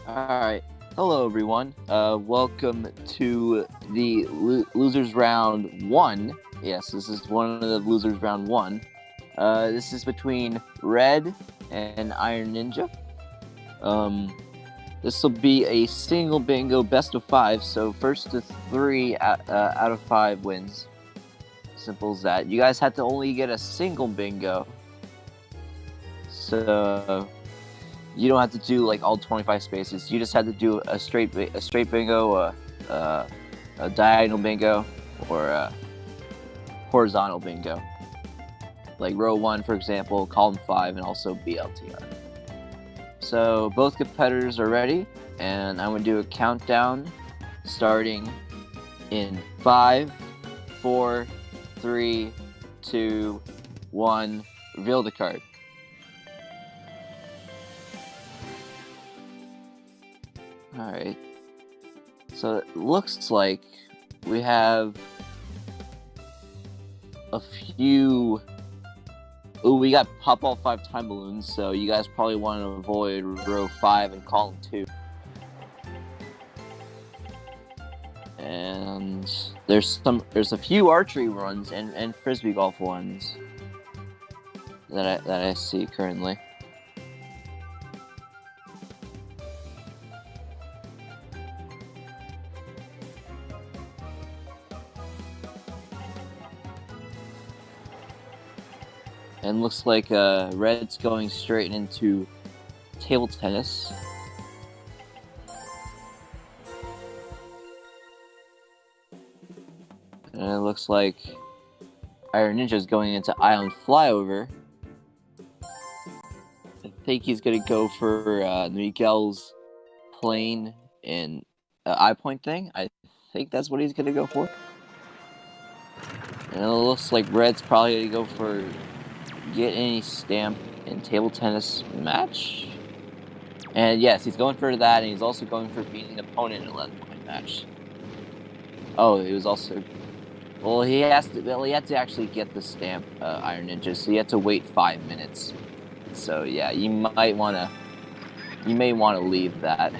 Alright, hello everyone. Welcome to the Losers Round 1. Yes, this is one of the Losers Round 1. This is between Red and Iron Ninja. This will be a single bingo best of 5, so first to 3 out of 5 wins. Simple as that. You guys had to only get a single bingo. So you don't have to do like all 25 spaces. You just had to do a straight bingo, a diagonal bingo, or a horizontal bingo. Like row 1, for example, column 5, and also BLTR. So both competitors are ready, and I'm going to do a countdown starting in 5, 4, 3, 2, 1. Reveal the card. Alright, so it looks like we have a few... Ooh, we got pop all 5 time balloons, so you guys probably want to avoid row 5 and column 2. And there's a few archery runs and frisbee golf ones that I see currently. And looks like Red's going straight into table tennis. And it looks like Iron Ninja is going into Island Flyover. I think he's going to go for Miguel's plane and eye point thing. I think that's what he's going to go for. And it looks like Red's probably going to go for get any stamp in table tennis match. And yes, he's going for that, and he's also going for beating the opponent in an 11-point match. Oh, he was also... Well, he had to actually get the stamp, Iron Ninja, so he had to wait 5 minutes. So yeah, you may want to leave that,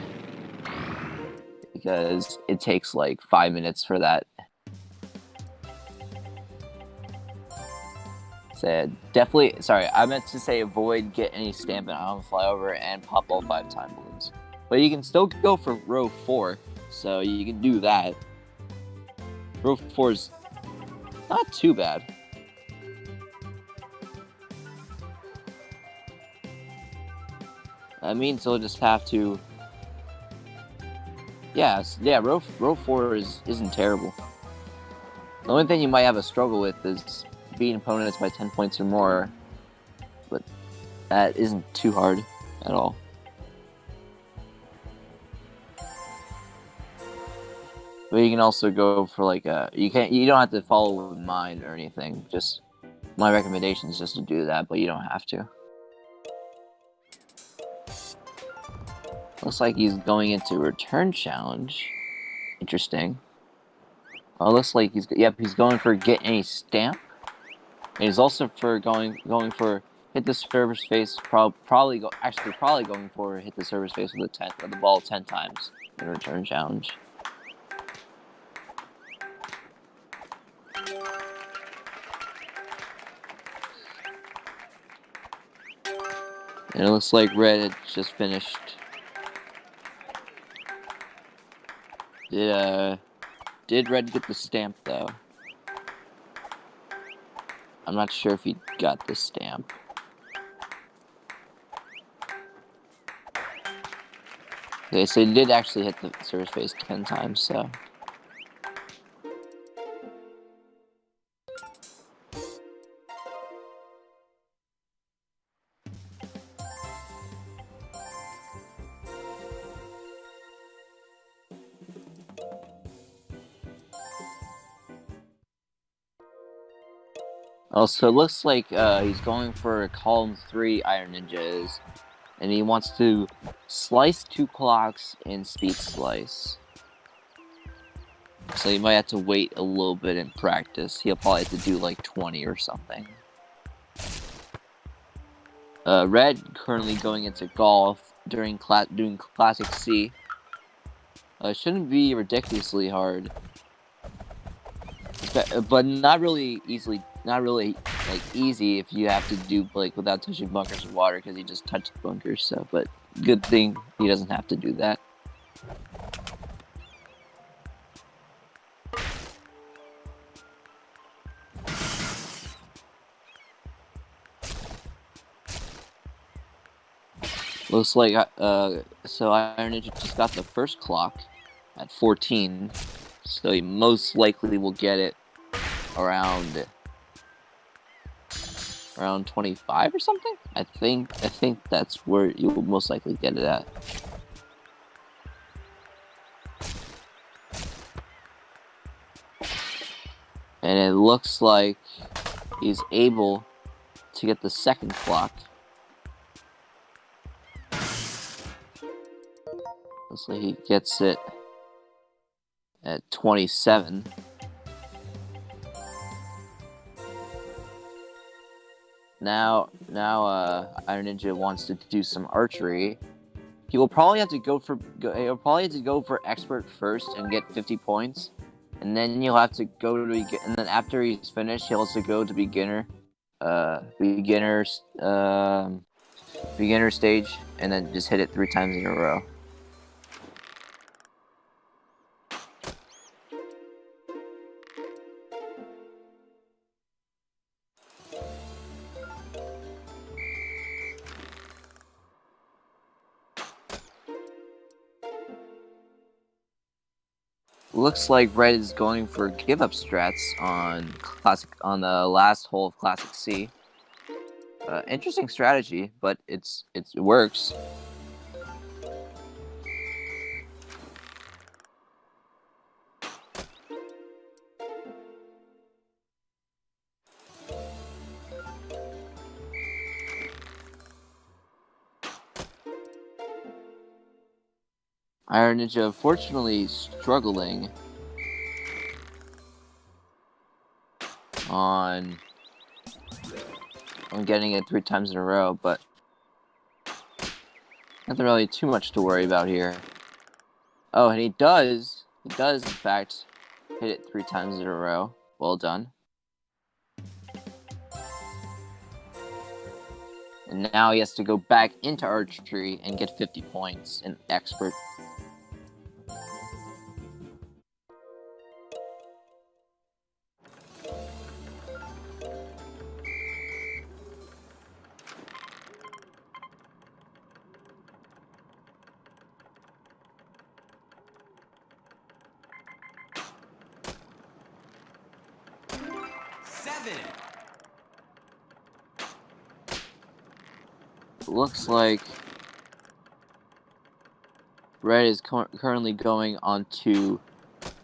because it takes like 5 minutes for that. Definitely, sorry, I meant to say avoid get any stamp in Island Flyover and pop all 5 time balloons. But you can still go for row 4, so you can do that. Row 4 is not too bad. That means he'll just have to... Yeah, row 4 isn't terrible. The only thing you might have a struggle with is beating opponents by 10 points or more, but that isn't too hard at all. But you can also go for like you don't have to follow with mind or anything. Just my recommendation is just to do that, but you don't have to. Looks like he's going into return challenge. Interesting. Oh, looks like he's going for get any stamp. And he's also for going for hit the service face. Probably going for hit the service face with the ball 10 times in return challenge. And it looks like Red had just finished. Did Red get the stamp though? I'm not sure if he got the stamp. Okay, so he did actually hit the service face 10 times, so... Also, it looks like he's going for column 3 Iron Ninjas, and he wants to slice 2 clocks in speed slice. So you might have to wait a little bit in practice. He'll probably have to do like 20 or something. Red currently going into golf, doing Classic C. Shouldn't be ridiculously hard, but not really easily. Not really like easy if you have to do like without touching bunkers of water because he just touched bunkers. So, but good thing he doesn't have to do that. Looks like so Iron Ninja just got the first clock at 14, so he most likely will get it around 25 or something. I think that's where you will most likely get it at. And it looks like he's able to get the second clock. Looks like he gets it at 27. Now, Iron Ninja wants to do some archery. He will probably have to go for expert first and get 50 points, and then he'll have to go to and then after he's finished, he'll also go to beginner stage, and then just hit it 3 times in a row. Looks like Red is going for give-up strats on the last hole of Classic C. Interesting strategy, but it works. Iron Ninja, fortunately, struggling on getting it 3 times in a row, but nothing really too much to worry about here. Oh, and he does in fact hit it 3 times in a row. Well done. And now he has to go back into archery and get 50 points in expert. Looks like Red is currently going on to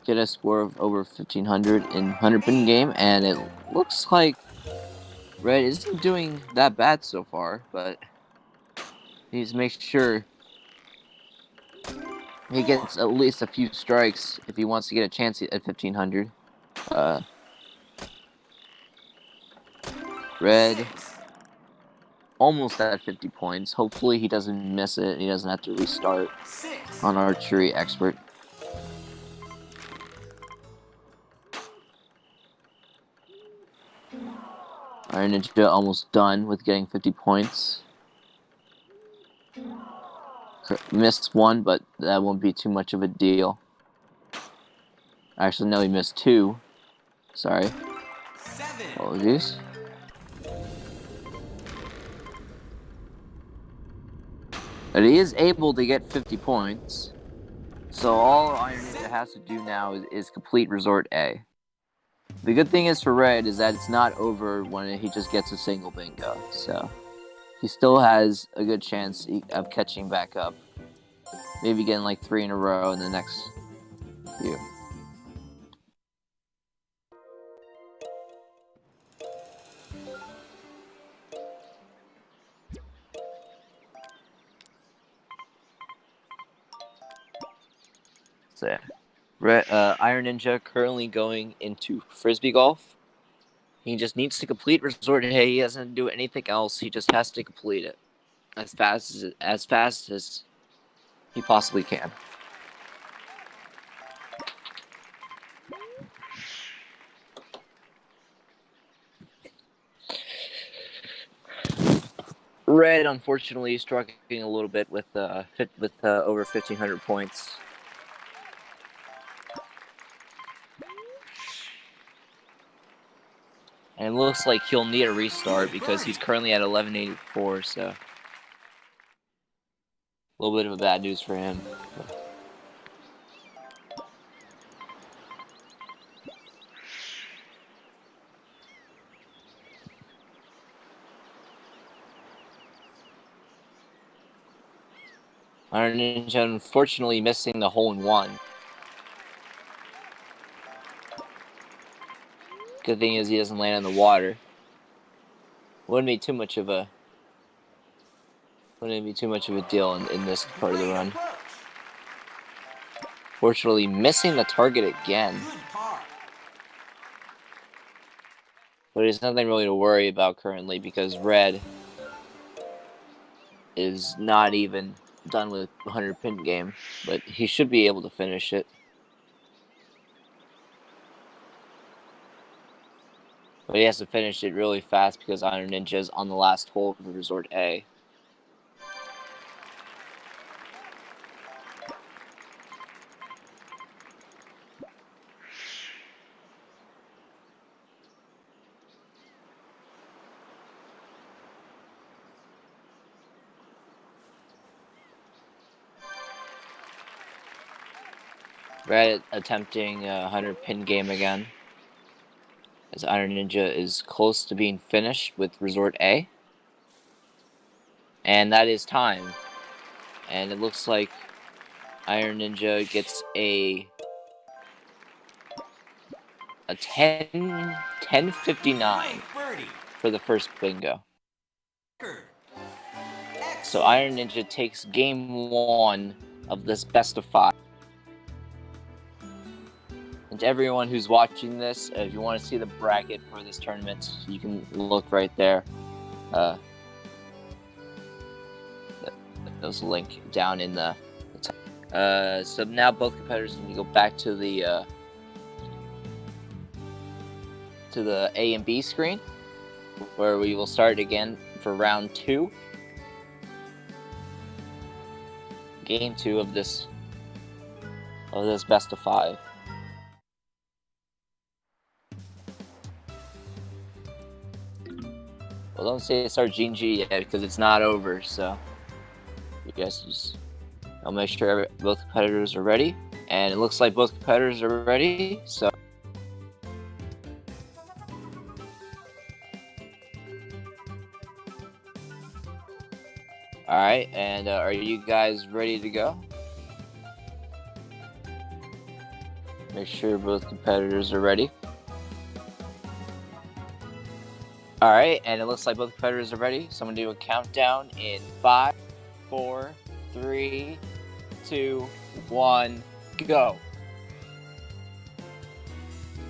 get a score of over 1500 in 100-pin game, and it looks like Red isn't doing that bad so far, but he needs to make sure he gets at least a few strikes if he wants to get a chance at 1500. Red almost at 50 points. Hopefully he doesn't miss it and he doesn't have to restart on archery expert. Iron Ninja almost done with getting 50 points. Missed one, but that won't be too much of a deal. Actually, no, he missed 2. Sorry. Apologies. But he is able to get 50 points. So all Iron Ninja has to do now is complete Resort A. The good thing is for Red is that it's not over when he just gets a single bingo. So he still has a good chance of catching back up. Maybe getting like 3 in a row in the next few. So, Iron Ninja currently going into Frisbee Golf. He just needs to complete Resort A. He doesn't do anything else. He just has to complete it. as fast as he possibly can. Red, unfortunately, struggling a little bit with over 1,500 points. And it looks like he'll need a restart because he's currently at 1184, so a little bit of a bad news for him. ironninja unfortunately missing the hole-in-one. Good thing is he doesn't land in the water. Wouldn't be too much of a deal in this part of the run. Fortunately, missing the target again. But it's nothing really to worry about currently because Red is not even done with the 100 pin game, but he should be able to finish it. But he has to finish it really fast because ironninja is on the last hole of Resort A. Red attempting a 100 pin game again, as ironninja is close to being finished with Resort A. And that is time. And it looks like ironninja gets a 1059 for the first bingo. So ironninja takes game 1 of this best of 5. And to everyone who's watching this, if you want to see the bracket for this tournament, you can look right there. There's a link down in the top. So now both competitors can go back to the A and B screen, where we will start again for round 2. Game 2 of this best of 5. Well, don't say it's our GG yet because it's not over. So you guys I'll make sure both competitors are ready, and it looks like both competitors are ready. So. All right, and are you guys ready to go? Make sure both competitors are ready. All right, and it looks like both competitors are ready. So I'm gonna do a countdown in 5, 4, 3, 2, 1, go.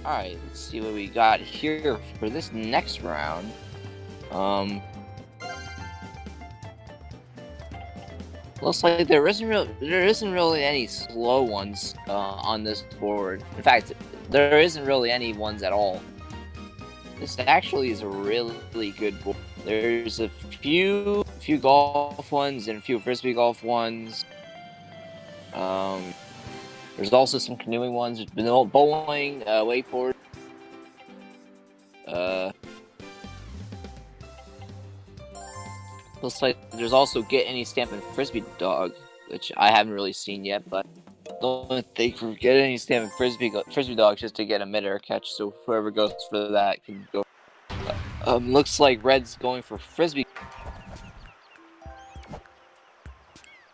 All right, let's see what we got here for this next round. Looks like there isn't really any slow ones on this board. In fact, there isn't really any ones at all. This actually is a really good board. There's a few golf ones and a few frisbee golf ones. There's also some canoeing ones, bowling, wakeboard. Looks like there's also Get Any Stamp and Frisbee Dog, which I haven't really seen yet, but don't think for Get Any Stamp and Frisbee Dog just to get a mid-air catch, so whoever goes for that can go. Looks like Red's going for Frisbee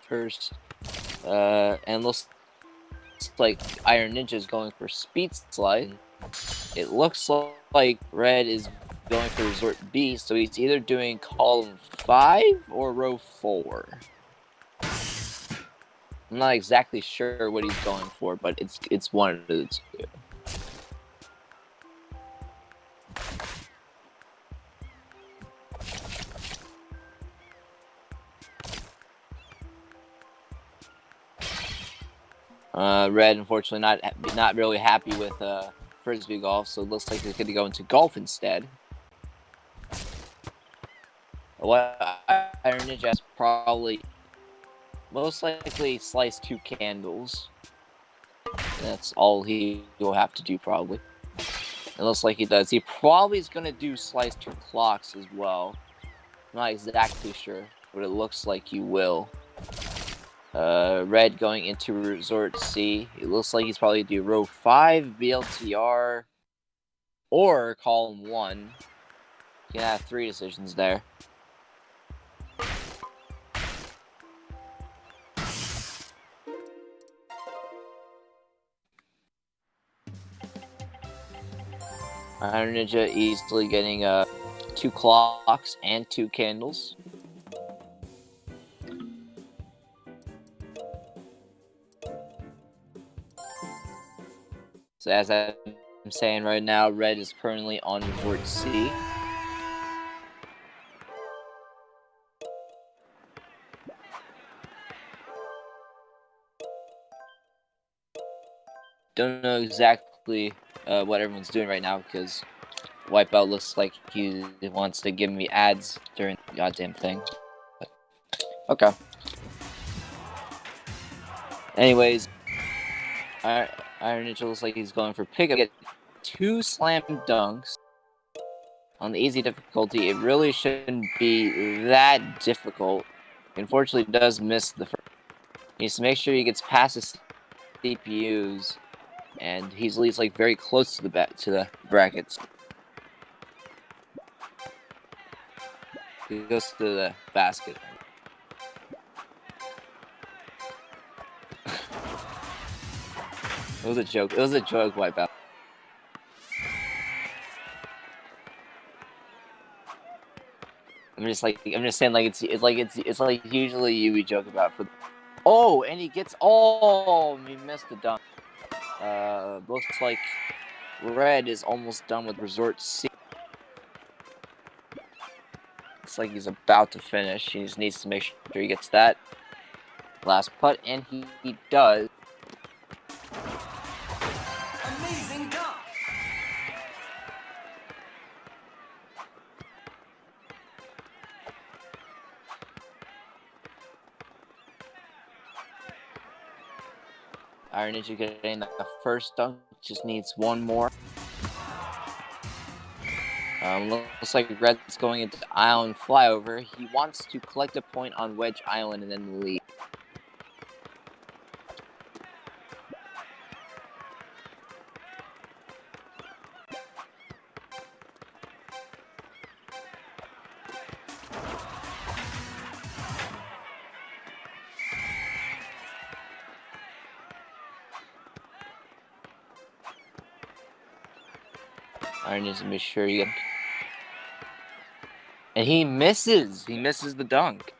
first, and looks like ironninja is going for Speed Slide. It looks like Red is going for Resort B, so he's either doing column 5 or row 4. I'm not exactly sure what he's going for, but it's one of the two. Red, unfortunately, not really happy with frisbee golf, so it looks like he's going to go into golf instead. What Iron Ninja has probably most likely slice 2 candles. That's all he will have to do, probably. It looks like he does. He probably is going to do slice 2 clocks as well. I'm not exactly sure, but it looks like he will. Red going into Resort C. It looks like he's probably do row 5, BLTR, or column 1. You can have 3 decisions there. Iron Ninja easily getting 2 clocks and 2 candles. So as I'm saying right now, Red is currently on Resort C. Don't know exactly what everyone's doing right now because Wipeout looks like he wants to give me ads during the goddamn thing. But, okay. Anyways, Iron Ninja looks like he's going for pickup. Get 2 slam dunks on the easy difficulty. It really shouldn't be that difficult. Unfortunately, does miss the first. He needs to make sure he gets past the CPUs, and he's at least like very close to the brackets. He goes to the basket. It was a joke. It was a joke Wipeout. I'm just saying like it's like usually you would joke about for. Oh, and he gets he missed the dunk. Looks like Red is almost done with Resort C. Looks like he's about to finish. He just needs to make sure he gets that last putt, and he does. Amazing dunk. Iron Ninja getting the first dunk, just needs one more. Looks like Red's going into Island Flyover. He wants to collect a point on Wedge Island and then leave. Iron needs to make sure he gets. And he misses. He misses the dunk.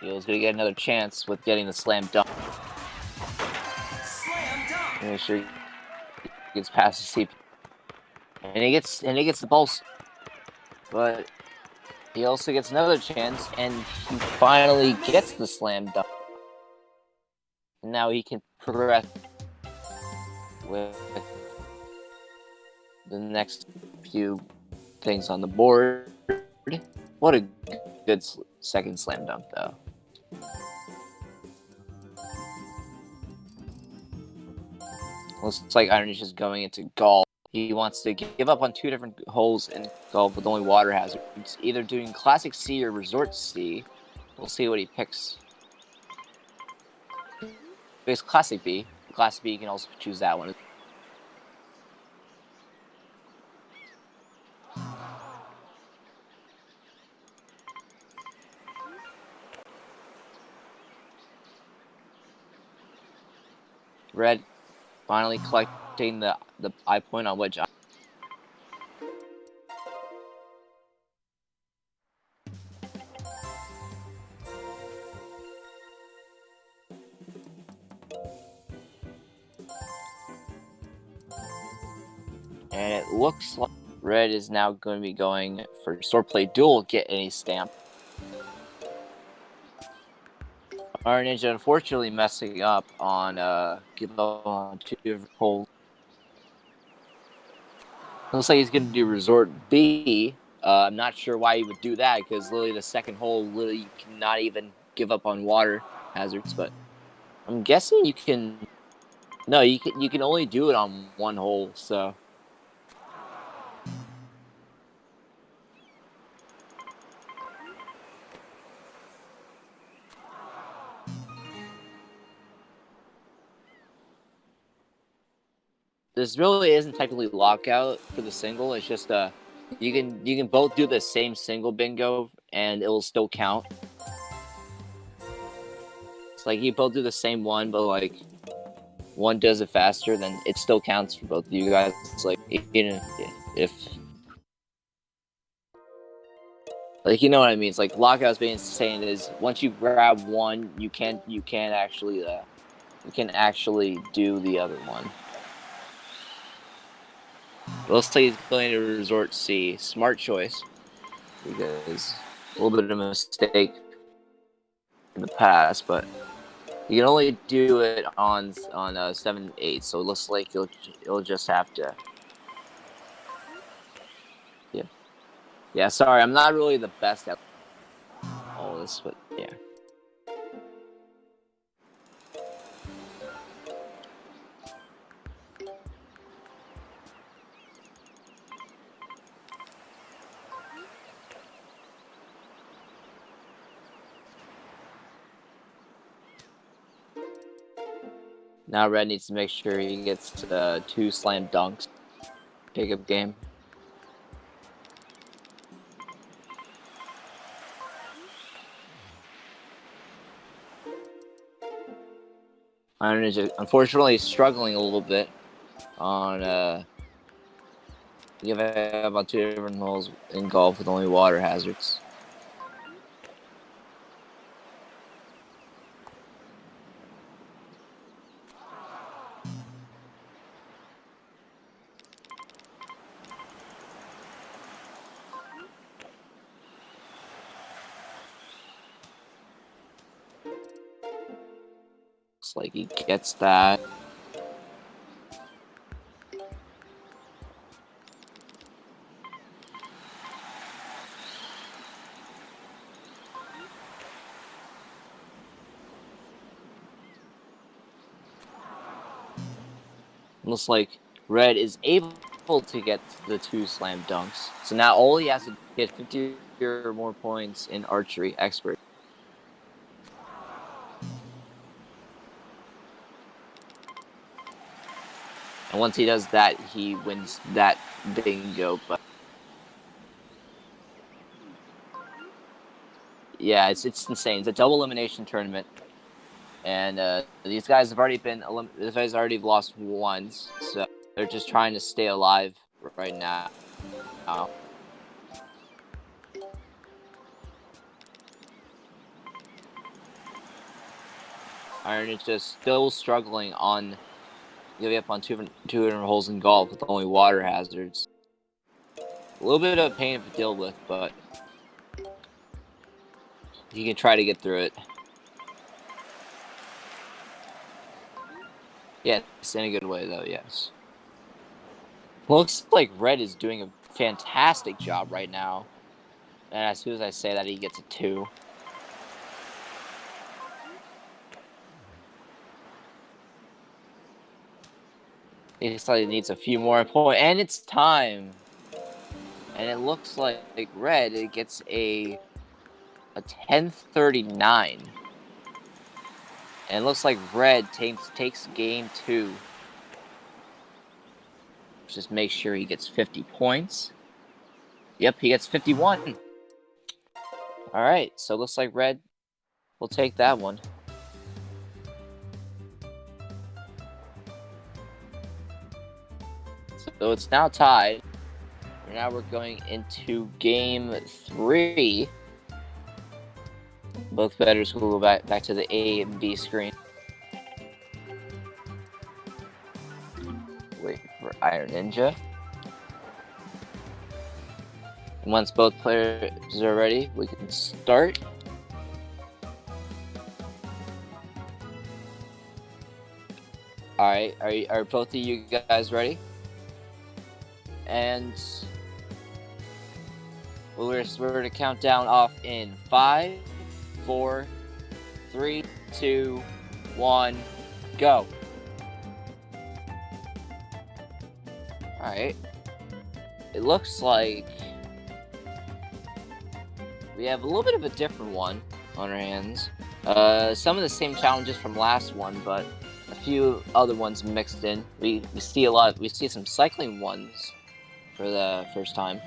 He was going to get another chance with getting the slam dunk. Slam dunk. Make sure he gets past the CP. And he gets the ball. But he also gets another chance, and he finally gets the slam dunk. And now he can progress with the next few things on the board. What a good second slam dunk, though. Looks like Iron is just going into golf. He wants to give up on 2 different holes in golf with only water hazards. It's either doing Classic C or Resort C. We'll see what he picks. It's Classic B. Classic B, you can also choose that one. Red finally collecting the eye point on Wedge. And it looks like Red is now going to be going for swordplay duel. Get any stamp. Iron Ninja unfortunately messing up on give up on 2 different holes. Looks like he's going to do resort B. I'm not sure why he would do that because literally the second hole, literally you cannot even give up on water hazards. But I'm guessing you can. No, you can only do it on 1 hole. So. This really isn't technically lockout for the single. It's just you can both do the same single bingo and it will still count. It's like you both do the same one, but like one does it faster, then it still counts for both of you guys. It's like if like you know what I mean. It's like lockout's being saying is once you grab one, you can't actually do the other one. Let's say he's going to resort C. Smart choice. Because a little bit of a mistake in the past, but you can only do it on 7 8, so it looks like you'll just have to. Yeah. Sorry, I'm not really the best at all this, but yeah. Now Red needs to make sure he gets 2 slam dunks. Pickup game. Iron Ninja unfortunately struggling a little bit on give about 2 different holes in golf with only water hazards. Looks like he gets that. Looks like Red is able to get the 2 slam dunks. So now all he has to get 50 or more points in archery expert. And once he does that, he wins that bingo. But yeah, it's insane. It's a double elimination tournament, and these guys have already lost once, so they're just trying to stay alive right now. Iron is just still struggling on giving up on 200 holes in golf with only water hazards. A little bit of a pain to deal with, but he can try to get through it. Yes, in a good way, though, yes. Looks like Red is doing a fantastic job right now. And as soon as I say that, he gets a 2. He slightly needs a few more points, and it's time. And it looks like Red it gets a 1039. And it looks like Red takes game 2. Just make sure he gets 50 points. Yep, he gets 51. All right, so it looks like Red will take that one. So it's now tied. Now we're going into game 3. Both bettors will go back to the A and B screen. Wait for Iron Ninja. Once both players are ready, we can start. All right, are both of you guys ready? And we're to count down off in 5, 4, 3, 2, 1, go. All right. It looks like we have a little bit of a different one on our hands. Some of the same challenges from last one, but a few other ones mixed in. We see some cycling ones for the first time.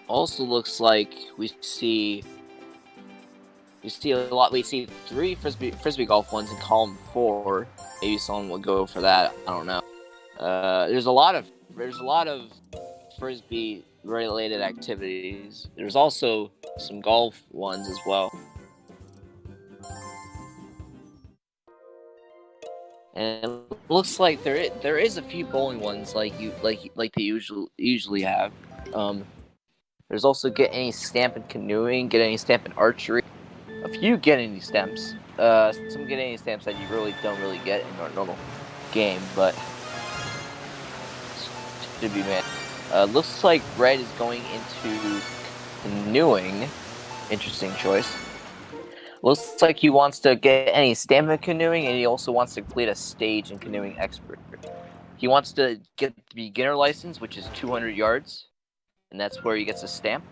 Also looks like we see a lot. We see 3 frisbee golf ones in column 4. Maybe someone will go for that. I don't know. There's a lot of frisbee related activities. There's also some golf ones as well. And it looks like there is a few bowling ones like they usually have. There's also get any stamp in canoeing, get any stamp in archery. A few get any stamps. Some get any stamps that you really don't get in our normal game, but should be man. Looks like Red is going into canoeing. Interesting choice. Looks like he wants to get any stamp in canoeing, and he also wants to complete a stage in canoeing expert. He wants to get the beginner license, which is 200 yards, and that's where he gets a stamp.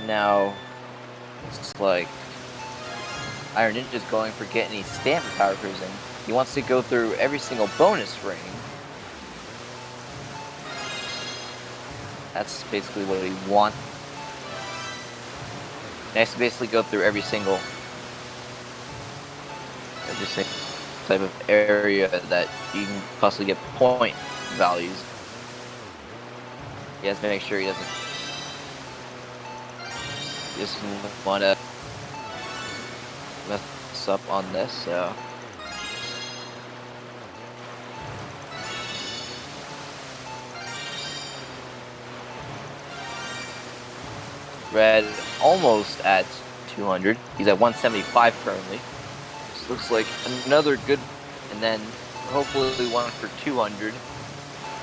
Now, it's like Iron Ninja is going for getting any stamp in power cruising. He wants to go through every single bonus ring. That's basically what he wants. He has to basically go through every single type of area that you can possibly get point values. He has to make sure he doesn't want to mess up on this, so. Red almost at 200. He's at 175 currently. This looks like another good, and then hopefully one for 200.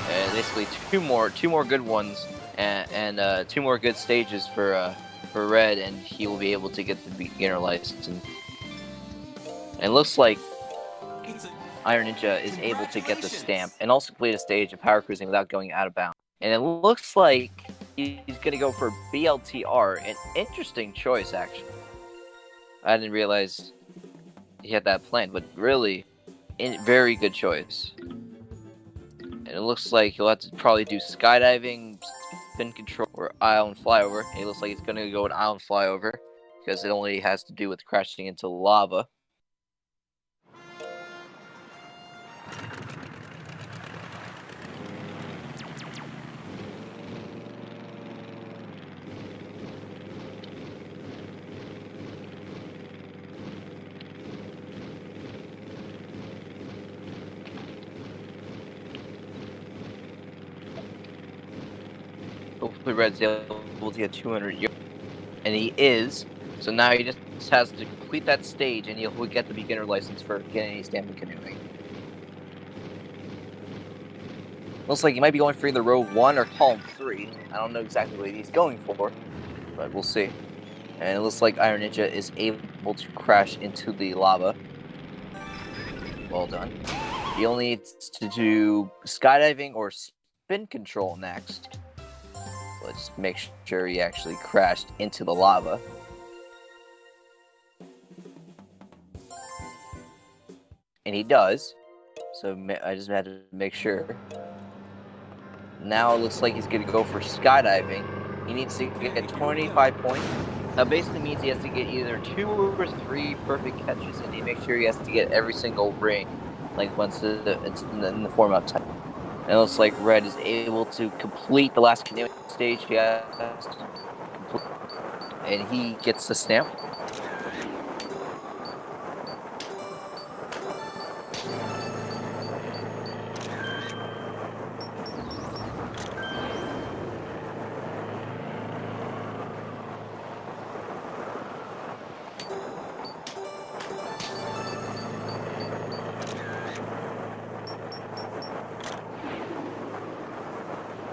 And basically two more good ones, and 2 more good stages for Red, and he will be able to get the beginner license. And it looks like Iron Ninja is able to get the stamp and also complete a stage of power cruising without going out of bounds. And it looks like he's going to go for BLTR, an interesting choice, actually. I didn't realize he had that planned, but really, very good choice. And it looks like he'll have to probably do skydiving, spin control, or island flyover. And it looks like he's going to go an island flyover, because it only has to do with crashing into lava. Hopefully Red's able to get 200 yards. And he is. So now he just has to complete that stage, and he'll get the beginner license for getting any stamp in canoeing. Looks like he might be going for either row 1 or column 3. I don't know exactly what he's going for, but we'll see. And it looks like Iron Ninja is able to crash into the lava. Well done. He only needs to do skydiving or spin control next. Let's make sure he actually crashed into the lava. And he does. So I just had to make sure. Now it looks like he's going to go for skydiving. He needs to get 25 points. That basically means he has to get either 2 or 3 perfect catches, and he makes sure he has to get every single ring, like once it's in the form-up time. And it looks like Red is able to complete the last canoeing stage he has to complete, and he gets the stamp.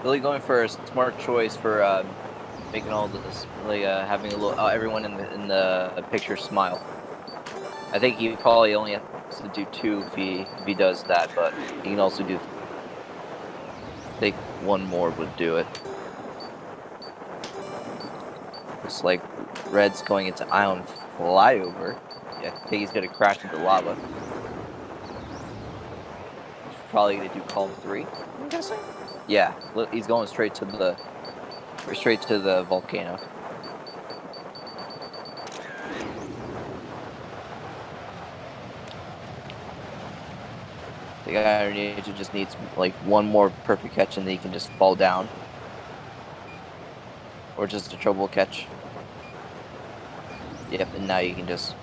really going for a smart choice for making all this, like having a little everyone in the picture smile. I think he probably only has to do 2 if he does that, but he can also do. I think 1 more would do it. Looks like Red's going into Ion Flyover. Yeah, I think he's gonna crash into lava. He's probably gonna do Calm 3. I'm guessing. Yeah, he's going straight to the volcano. The guy underneath just needs like 1 more perfect catch and then he can just fall down. Or just a trouble catch. Yep, and now you can just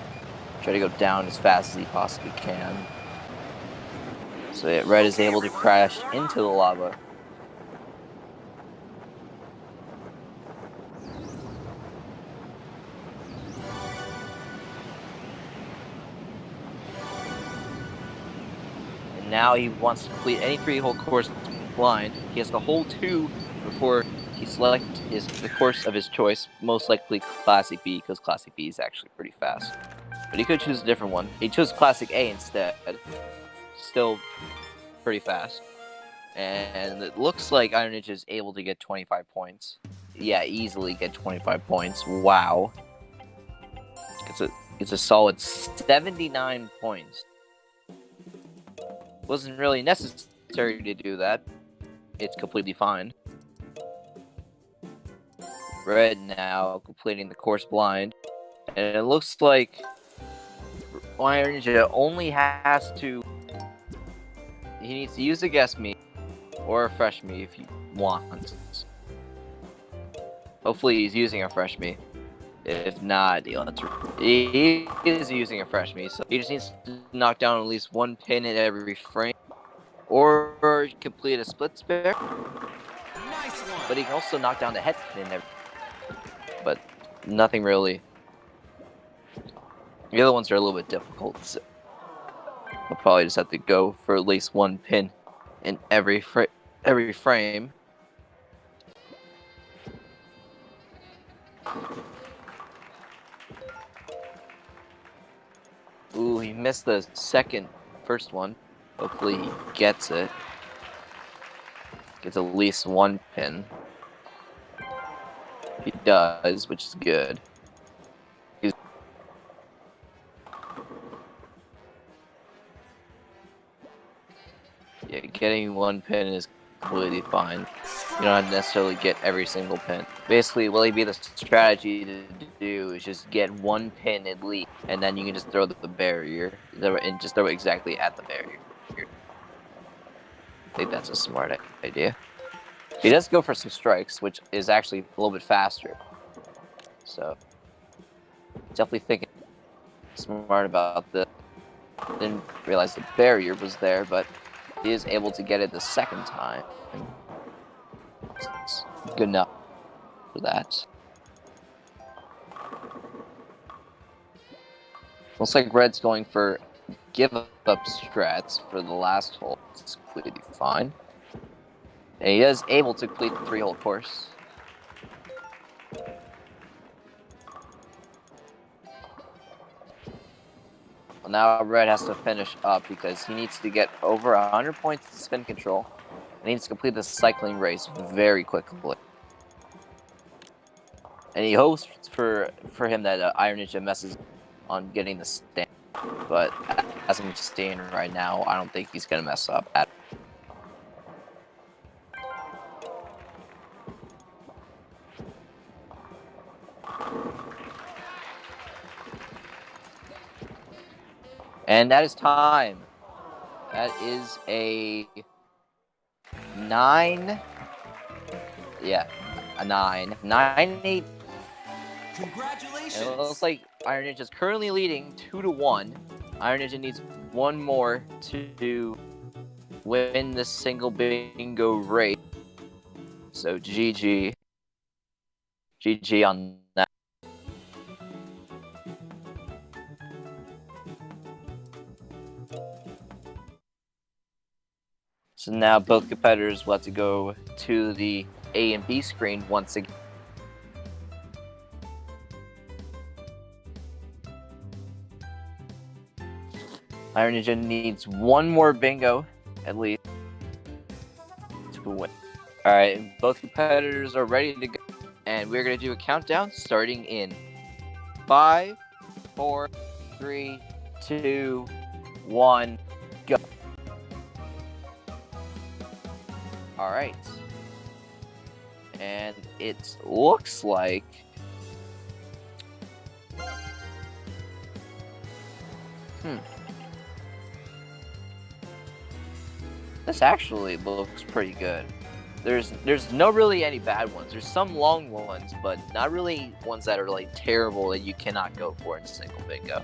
try to go down as fast as he possibly can. So yeah, Red is able to crash into the lava. And now he wants to complete any 3-hole course blind. He has to hold 2 before he selects the course of his choice, most likely Classic B, because Classic B is actually pretty fast. But he could choose a different one. He chose Classic A instead. Still pretty fast. And it looks like Iron Ninja is able to get 25 points. Yeah, easily get 25 points. Wow. It's a solid 79 points. Wasn't really necessary to do that. It's completely fine. Red now completing the course blind. And it looks like Iron Ninja only has to... He needs to use a guess me or a fresh me if he wants. Hopefully he's using a fresh me. If not, he is using a fresh me, so he just needs to knock down at least 1 pin in every frame. Or complete a split spare. Nice one. But he can also knock down the head pin in every... But nothing really. The other ones are a little bit difficult, so I'll probably just have to go for at least 1 pin in every frame. Ooh, he missed the first one. Hopefully he gets it. Gets at least 1 pin. He does, which is good. Yeah, getting 1 pin is completely fine. You don't have to necessarily get every single pin. Basically, will be the strategy to do is just get 1 pin at least, and then you can just throw the barrier, and just throw it exactly at the barrier. I think that's a smart idea. He does go for some strikes, which is actually a little bit faster. So, definitely thinking smart about this. Didn't realize the barrier was there, but he is able to get it the second time. It's good enough for that. Looks like Red's going for give up strats for the last hole. It's completely fine. And he is able to complete the 3-hole course. Well, now Red has to finish up because he needs to get over 100 points to spin control. And he needs to complete the cycling race very quickly. And he hopes for him that Iron Ninja messes on getting the stand. But as I'm seeing right now, I don't think he's going to mess up at And that is time. That is a 9. Yeah, a 9. 9-8. Congratulations. And it looks like Iron Ninja is currently leading 2-1. Iron Ninja needs 1 more to win the single bingo race. So GG. GG on that. So now both competitors will have to go to the A and B screen once again. Iron Ninja needs one more bingo, at least, to win. Alright, both competitors are ready to go. And we're going to do a countdown starting in 5, 4, 3, 2, 1, go. Alright. And it looks like... This actually looks pretty good. There's no really any bad ones. There's some long ones, but not really ones that are like terrible that you cannot go for in single bingo.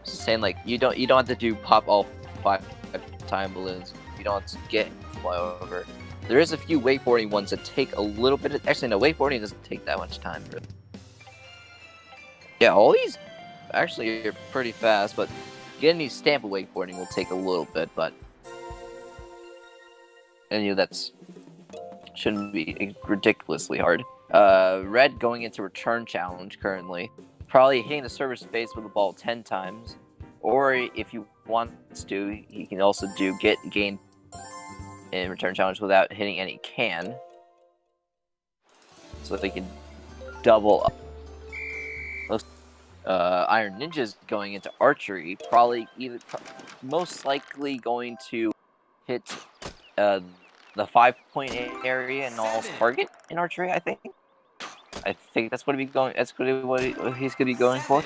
Just saying, like you don't have to do pop all 5 time balloons. You don't have to get fly over. There is a few wakeboarding ones that take a little bit of, actually no, wakeboarding doesn't take that much time really. Yeah, all these actually are pretty fast, but getting these stamp of wakeboarding will take a little bit, but and that's shouldn't be ridiculously hard. Red going into return challenge currently. Probably hitting the server space with the ball 10 times. Or if you want to, he can also do gain in return challenge without hitting any can. So that they can double up. Iron Ninja's going into archery. Probably most likely going to hit the 5-point area and all target in archery. I think that's what he's going. That's what he's going to be going for.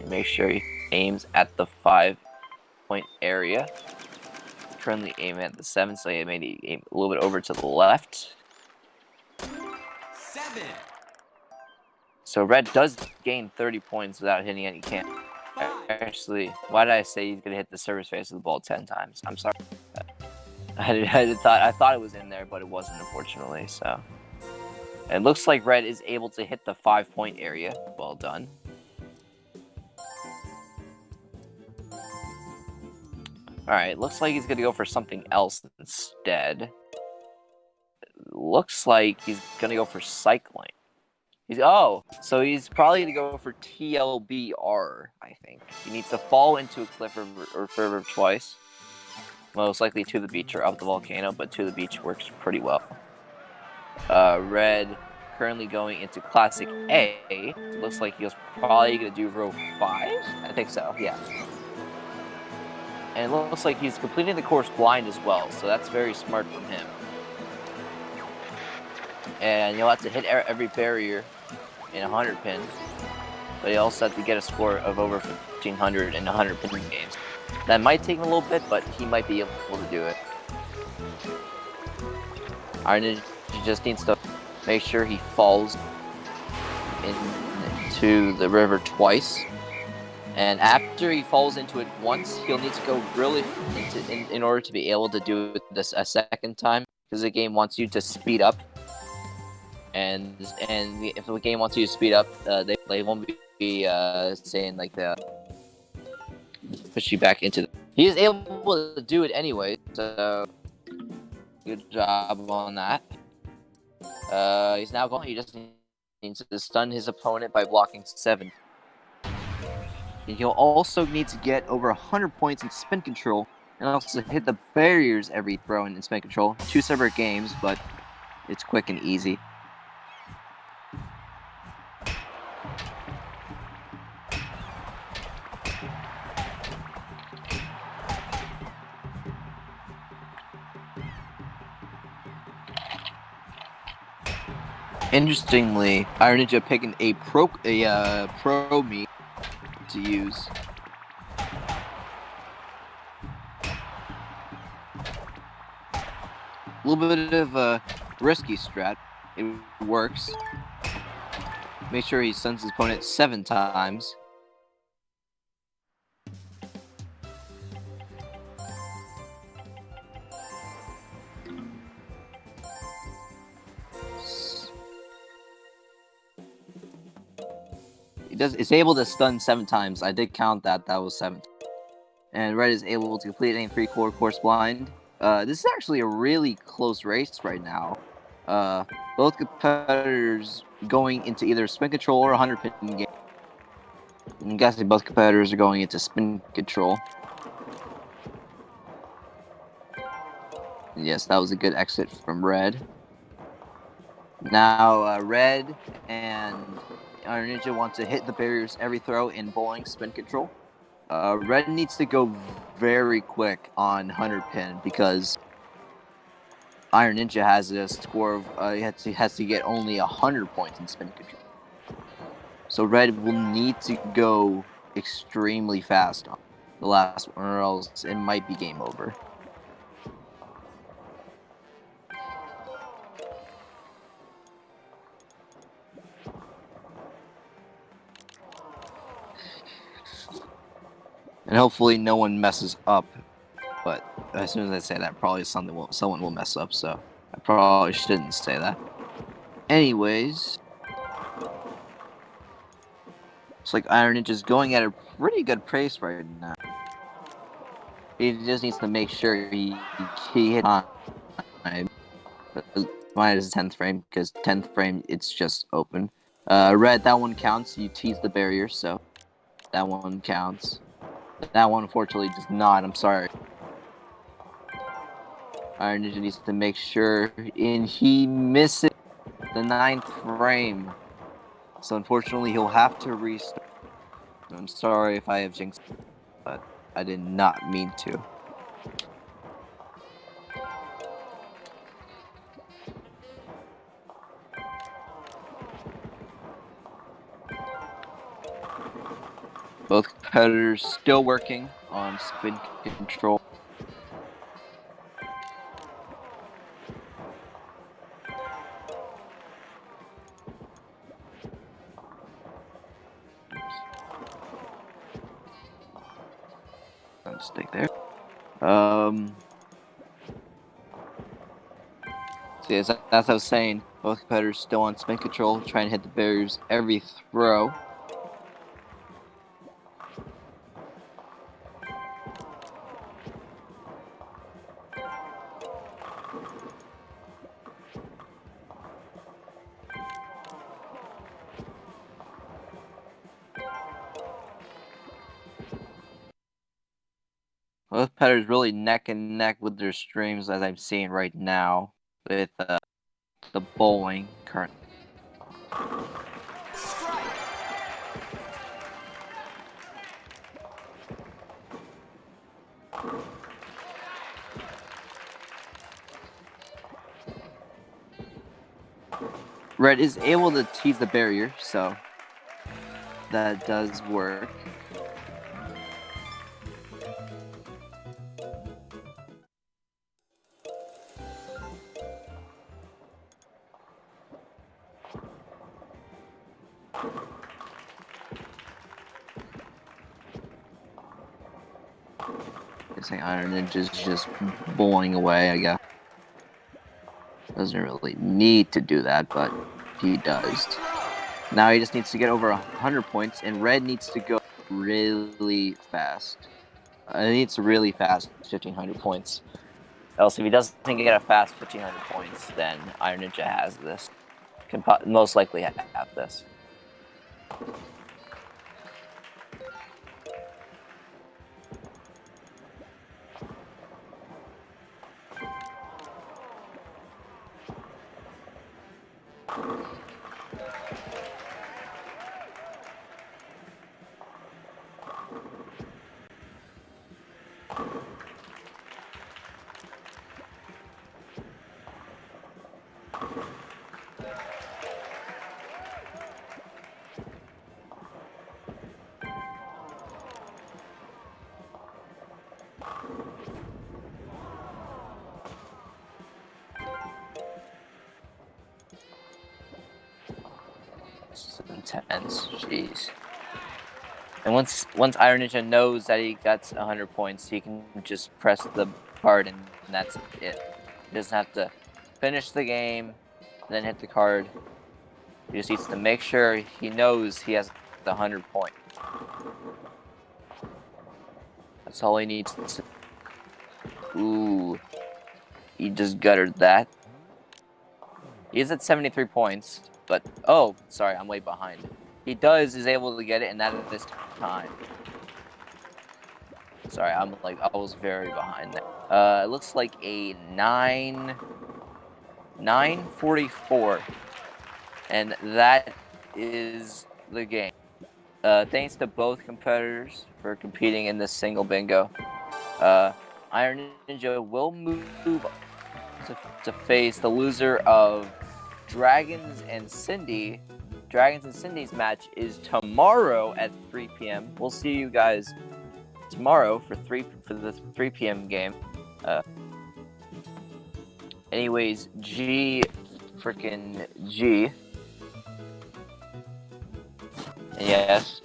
Make sure he aims at the 5-point area. Currently aiming at the 7, so he made aim a little bit over to the left. 7. So red does gain 30 points without hitting any can. Actually, why did I say he's gonna hit the service face of the ball 10 times? I'm sorry. I thought it was in there, but it wasn't, unfortunately. So it looks like red is able to hit the 5-point area. Well done. Alright, looks like he's gonna go for something else instead. Looks like he's gonna go for cycling. So he's probably gonna go for TLBR, I think. He needs to fall into a cliff or river twice. Most likely to the beach or up the volcano, but to the beach works pretty well. Red currently going into Classic A. It looks like he was probably gonna do row 5? I think so, yeah. And it looks like he's completing the course blind as well, so that's very smart from him. And you'll have to hit every barrier in 100 pins, but you also have to get a score of over 1,500 in 100 pin games. That might take him a little bit, but he might be able to do it. Iron Ninja just needs to make sure he falls into the river twice. And after he falls into it once, he'll need to go really in order to be able to do this a second time, because the game wants you to speed up. And if the game wants you to speed up, they won't be saying like that. Push you back into. He is able to do it anyway, so good job on that. He's now going. He just needs to stun his opponent by blocking 7. And he'll also need to get over 100 points in spin control, and also hit the barriers every throw in spin control. 2 separate games, but it's quick and easy. Interestingly, Iron Ninja picking a pro meat to use. A little bit of a risky strat. It works. Make sure he stuns his opponent 7 times. It's able to stun 7 times. I did count that. That was 7. And red is able to complete any 3-core course blind. This is actually a really close race right now. Both competitors going into either spin control or 100 pin game. I'm guessing both competitors are going into spin control. Yes, that was a good exit from red. Now, red and Iron Ninja want to hit the barriers every throw in bowling spin control. Red needs to go very quick on 100 pin because Iron Ninja has a score of he has to get only 100 points in spin control. So red will need to go extremely fast on the last one, or else it might be game over. And hopefully no one messes up. But as soon as I say that, probably someone will mess up. So I probably shouldn't say that. Anyways, it's like Iron Ninja's going at a pretty good pace right now. He just needs to make sure he hit on time. Mine is 10th frame because 10th frame it's just open. Red, that one counts. You tease the barrier, so that one counts. That one unfortunately does not. I'm sorry. Iron Ninja needs to make sure, and he misses the 9th frame. So unfortunately, he'll have to restart. I'm sorry if I have jinxed, but I did not mean to. Both competitors still working on spin control. I'll stick there. So yes, as I was saying, both competitors still on spin control, trying to hit the barriers every throw. Both competitors really neck and neck with their streams, as I'm seeing right now, with the bowling currently. Red is able to tease the barrier, so that does work. Guessing Iron Ninja's just bowling away, I guess. Doesn't really need to do that, but he does. Now he just needs to get over 100 points, and red needs to go really fast. He needs really fast 1,500 points. Else, if he doesn't get a fast 1,500 points, then Iron Ninja has this. Can most likely have this. This is intense, jeez. And once Iron Ninja knows that he got 100 points, he can just press the card and that's it. He doesn't have to finish the game, then hit the card. He just needs to make sure he knows he has the 100 point. That's all he needs to... Ooh. He just guttered that. He's at 73 points, but... Oh, sorry, I'm way behind. He is able to get it, and that at this time. Sorry, I was very behind there. It looks like a 944. And that is the game. Thanks to both competitors for competing in this single bingo. Iron Ninja will move to face the loser of Dragons and Cindy. Dragons and Cindy's match is tomorrow at 3 p.m. We'll see you guys tomorrow for the 3 p.m. game. Anyways, G. Yes.